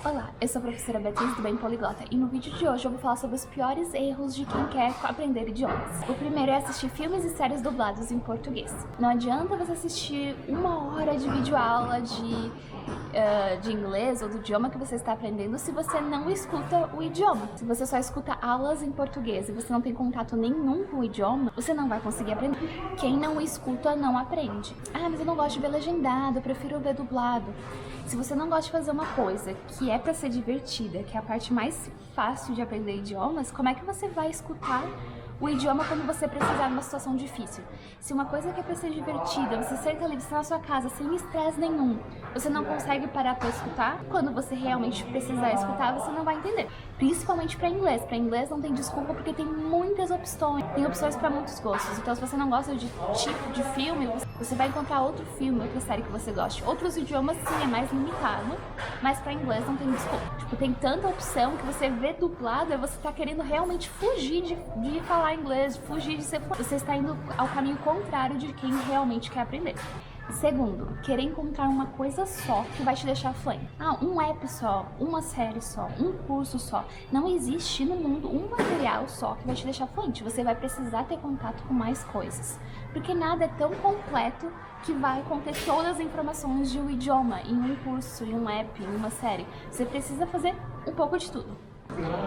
Olá, eu sou a professora Beatriz do Bem Poliglota e no vídeo de hoje eu vou falar sobre os piores erros de quem quer aprender idiomas. O primeiro é assistir filmes e séries dublados em português. Não adianta você assistir 1 hora de videoaula de inglês ou do idioma que você está aprendendo se você não escuta o idioma. Se você só escuta aulas em português e você não tem contato nenhum com o idioma, você não vai conseguir aprender. Quem não escuta não aprende. Ah, mas eu não gosto de ver legendado, eu prefiro ver dublado. Se você não gosta de fazer uma coisa que é para ser divertida, que é a parte mais fácil de aprender idiomas, como é que você vai escutar o idioma quando você precisar numa situação difícil? Se uma coisa que é para ser divertida, você senta ali, está na sua casa, sem estresse nenhum, você não consegue parar para escutar, quando você realmente precisar escutar, você não vai entender. Principalmente para inglês. Para inglês não tem desculpa porque tem muitas opções. Tem opções para muitos gostos. Então se você não gosta de tipo de filme, você vai encontrar outro filme, outra série que você goste. Outros idiomas sim, é mais limitado, mas para inglês não tem desculpa. Tipo, tem tanta opção que você vê dublado e você tá querendo realmente fugir de falar inglês, fugir de ser... Você está indo ao caminho contrário de quem realmente quer aprender. Segundo, querer encontrar uma coisa só que vai te deixar fluente. Ah, um app só, uma série só, um curso só. Não existe no mundo um material só que vai te deixar fluente. Você vai precisar ter contato com mais coisas. Porque nada é tão completo que vai conter todas as informações de um idioma em um curso, em um app, em uma série. Você precisa fazer um pouco de tudo.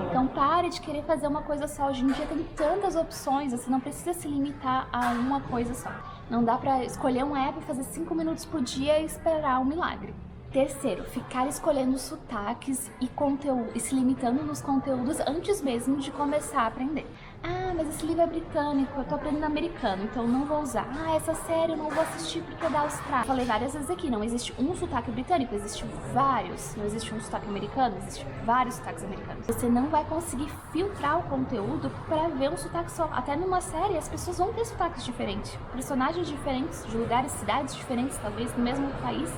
Então pare de querer fazer uma coisa só. Hoje em dia tem tantas opções, você não precisa se limitar a uma coisa só. Não dá pra escolher um app, fazer 5 minutos por dia e esperar um milagre. Terceiro, ficar escolhendo sotaques e conteúdo e se limitando nos conteúdos antes mesmo de começar a aprender. Ah, mas esse livro é britânico, eu tô aprendendo americano, então não vou usar. Ah, essa série eu não vou assistir porque é da Austrália. Falei várias vezes aqui, não existe um sotaque britânico, existe vários. Não existe um sotaque americano, existe vários sotaques americanos. Você não vai conseguir filtrar o conteúdo para ver um sotaque só. Até numa série as pessoas vão ter sotaques diferentes, personagens diferentes, de lugares, cidades diferentes, talvez no mesmo país.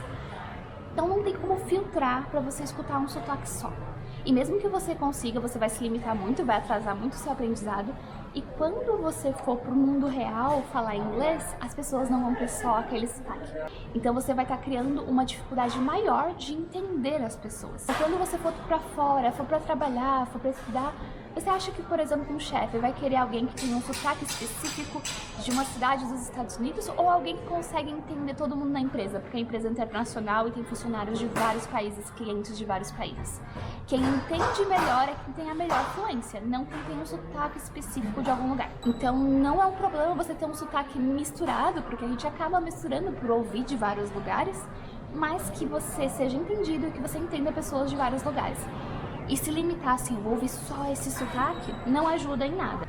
Então não tem como filtrar para você escutar um sotaque só. E mesmo que você consiga, você vai se limitar muito, vai atrasar muito o seu aprendizado. E quando você for pro mundo real falar inglês, as pessoas não vão ter só aquele sotaque. Então você vai estar criando uma dificuldade maior de entender as pessoas. E quando você for pra fora, for pra trabalhar, for pra estudar, você acha que, por exemplo, um chefe vai querer alguém que tem um sotaque específico de uma cidade dos Estados Unidos ou alguém que consegue entender todo mundo na empresa, porque a empresa é internacional e tem funcionários de vários países, clientes de vários países. Quem entende melhor é quem tem a melhor fluência, não quem tem um sotaque específico de algum lugar. Então não é um problema você ter um sotaque misturado, porque a gente acaba misturando por ouvir de vários lugares, mas que você seja entendido e que você entenda pessoas de vários lugares. E se limitar assim, eu vou ouvir só esse sotaque, não ajuda em nada.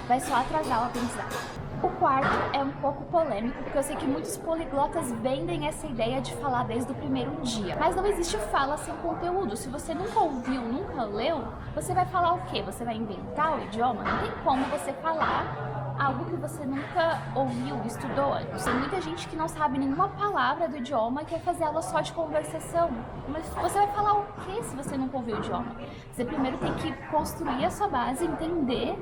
Vai só atrasar o aprendizado. O quarto é um pouco polêmico, porque eu sei que muitos poliglotas vendem essa ideia de falar desde o primeiro dia. Mas não existe fala sem conteúdo. Se você nunca ouviu, nunca leu, você vai falar o quê? Você vai inventar o idioma? Não tem como você falar algo que você nunca ouviu, estudou antes. Tem muita gente que não sabe nenhuma palavra do idioma e quer fazer aula só de conversação. Mas você vai falar o que se você nunca ouviu o idioma? Você primeiro tem que construir a sua base, entender,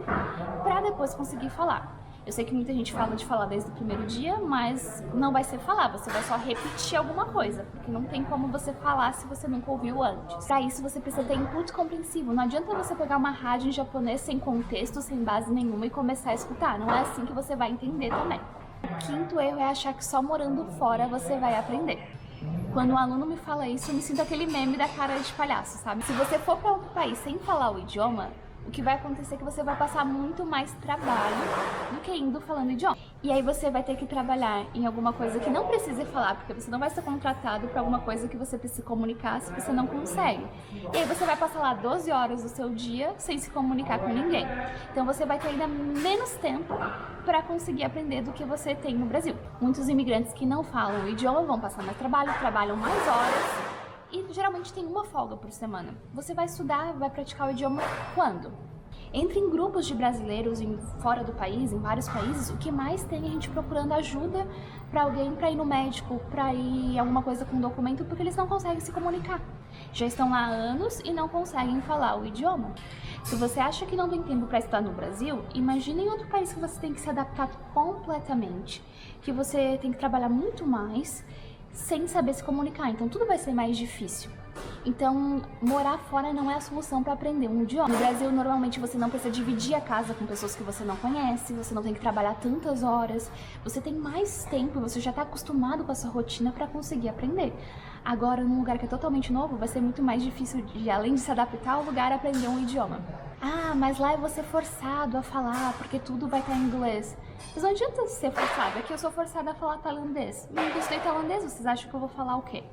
para depois conseguir falar. Eu sei que muita gente fala de falar desde o primeiro dia, mas não vai ser falar, você vai só repetir alguma coisa, porque não tem como você falar se você nunca ouviu antes. Para isso você precisa ter input compreensivo, não adianta você pegar uma rádio em japonês sem contexto, sem base nenhuma e começar a escutar, não é assim que você vai entender também. O quinto erro é achar que só morando fora você vai aprender. Quando um aluno me fala isso, eu me sinto aquele meme da cara de palhaço, sabe? Se você for para outro país sem falar o idioma, o que vai acontecer é que você vai passar muito mais trabalho do que indo falando idioma. E aí você vai ter que trabalhar em alguma coisa que não precise falar, porque você não vai ser contratado para alguma coisa que você precisa comunicar se você não consegue. E aí você vai passar lá 12 horas do seu dia sem se comunicar com ninguém. Então você vai ter ainda menos tempo para conseguir aprender do que você tem no Brasil. Muitos imigrantes que não falam o idioma vão passar mais trabalho, trabalham mais horas, e geralmente tem uma folga por semana. Você vai estudar, vai praticar o idioma quando? Entre em grupos de brasileiros fora do país, em vários países, o que mais tem é a gente procurando ajuda para alguém para ir no médico, para ir alguma coisa com documento, porque eles não conseguem se comunicar. Já estão lá há anos e não conseguem falar o idioma. Se você acha que não tem tempo para estudar no Brasil, imagine em outro país que você tem que se adaptar completamente, que você tem que trabalhar muito mais sem saber se comunicar, então tudo vai ser mais difícil. Então, morar fora não é a solução para aprender um idioma. No Brasil, normalmente você não precisa dividir a casa com pessoas que você não conhece, você não tem que trabalhar tantas horas, você tem mais tempo, você já está acostumado com essa rotina para conseguir aprender. Agora, num lugar que é totalmente novo, vai ser muito mais difícil de, além de se adaptar ao lugar, aprender um idioma. Ah, mas lá eu vou ser forçado a falar, porque tudo vai estar em inglês. Mas não adianta ser forçado, aqui eu sou forçada a falar tailandês. Eu nunca estudei tailandês, vocês acham que eu vou falar o quê?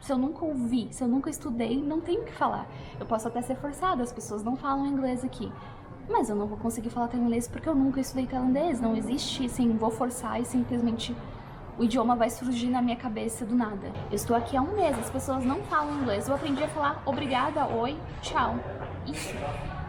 Se eu nunca ouvi, se eu nunca estudei, não tenho o que falar. Eu posso até ser forçada, as pessoas não falam inglês aqui. Mas eu não vou conseguir falar tailandês porque eu nunca estudei tailandês. Não existe, assim, vou forçar e simplesmente o idioma vai surgir na minha cabeça do nada. Eu estou aqui há um mês, as pessoas não falam inglês. Eu aprendi a falar obrigada, oi, tchau. Isso.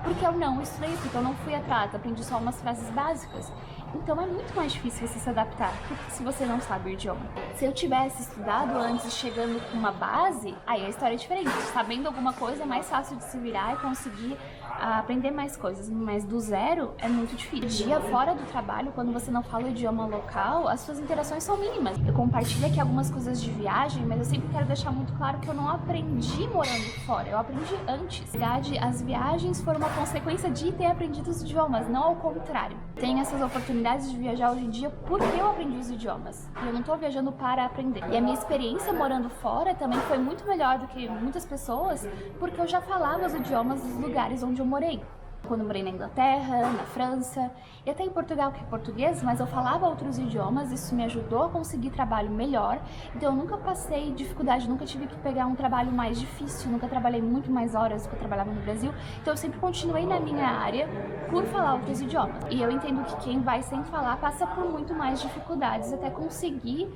Porque eu não estudei, porque eu não fui atrás, aprendi só umas frases básicas. Então é muito mais difícil você se adaptar, se você não sabe o idioma. Se eu tivesse estudado antes, chegando com uma base, aí a história é diferente. Sabendo alguma coisa é mais fácil de se virar e conseguir aprender mais coisas, mas do zero é muito difícil. Dia fora do trabalho, quando você não fala o idioma local, as suas interações são mínimas. Eu compartilho aqui algumas coisas de viagem, mas eu sempre quero deixar muito claro que eu não aprendi morando fora, eu aprendi antes. Na verdade, as viagens foram uma consequência de ter aprendido os idiomas, não ao contrário. Tenho essas oportunidades de viajar hoje em dia porque eu aprendi os idiomas. E eu não tô viajando para aprender. E a minha experiência morando fora também foi muito melhor do que muitas pessoas, porque eu já falava os idiomas dos lugares onde eu morei. Quando eu morei na Inglaterra, na França e até em Portugal, que é português, mas eu falava outros idiomas, isso me ajudou a conseguir trabalho melhor. Então eu nunca passei dificuldade, nunca tive que pegar um trabalho mais difícil, nunca trabalhei muito mais horas do que eu trabalhava no Brasil. Então eu sempre continuei na minha área por falar outros idiomas. E eu entendo que quem vai sem falar passa por muito mais dificuldades até conseguir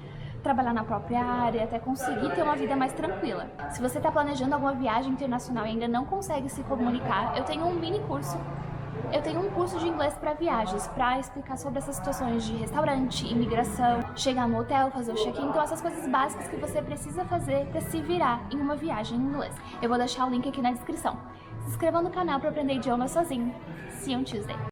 trabalhar na própria área, até conseguir ter uma vida mais tranquila. Se você está planejando alguma viagem internacional e ainda não consegue se comunicar, eu tenho um mini curso. Eu tenho um curso de inglês para viagens, para explicar sobre essas situações de restaurante, imigração, chegar no hotel, fazer o check-in, então essas coisas básicas que você precisa fazer para se virar em uma viagem em inglês. Eu vou deixar o link aqui na descrição. Se inscreva no canal para aprender idiomas sozinho. See you on Tuesday!